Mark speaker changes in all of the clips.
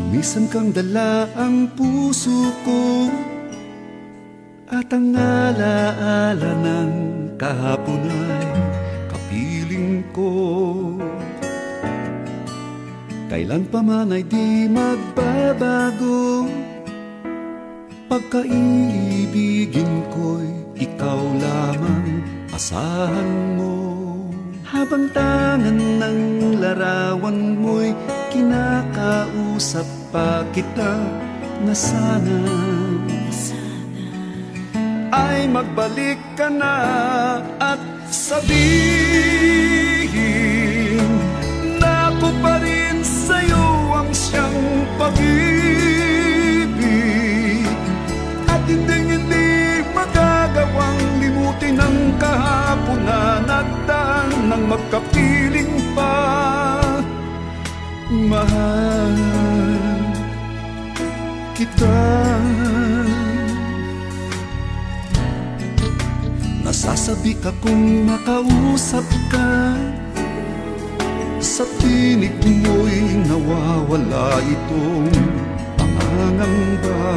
Speaker 1: Minsan kang dala ang puso ko at ang alaala ng kahapon ay kapiling ko. Kailan pa man ay di magbabago, pagkaiibigin ko'y ikaw lamang, asahan mo. Habang tangan ng larawan mo'y kinakausap pa kita na sana ay magbalik ka na at sabihin na ako pa rin sa'yo ang siyang pag-ibig, at hindi magagawang limutin ang kahapon na nagdaan nang magkapiling pa. Mahal kita. Nasasabi ka kung makausap ka, sa tinig mo'y nawawala itong pangangamba.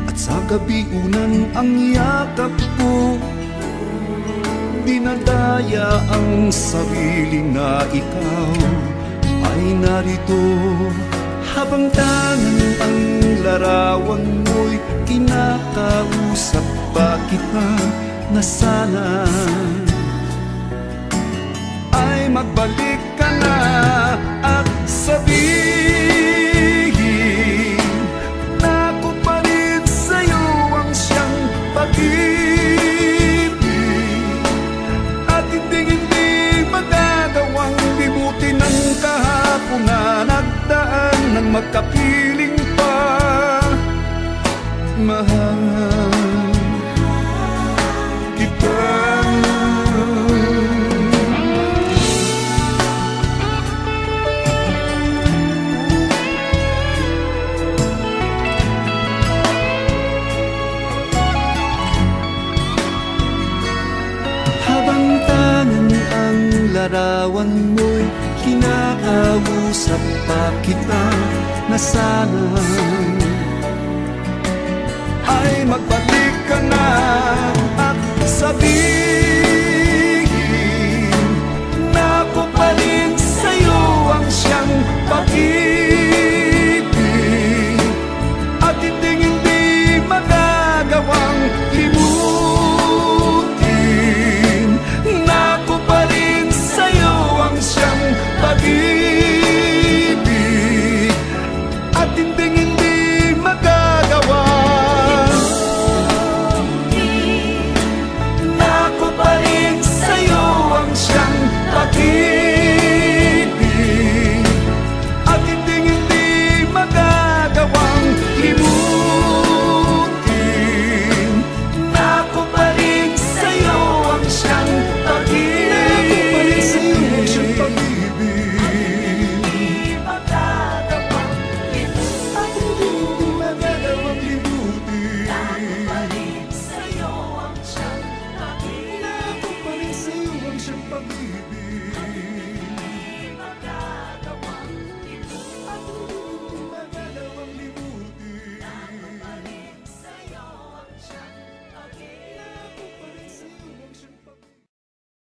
Speaker 1: At sa gabi unan ang yakap ko, dinadaya ang sarili na ikaw ay narito. Habang tangan ang larawan mo'y kinakausap pa kita na sana ay magbalik ka na at sabihin na ako pa rin sa'yo ang siyang pag-ibig, at hindi magagawang limutin ang kahapon na nagdaan nang magkapiling pa. Mahal kita. Habang tangan ang larawan mo'y kinakausap pa kita na sana ay magbalik ka na at sabihin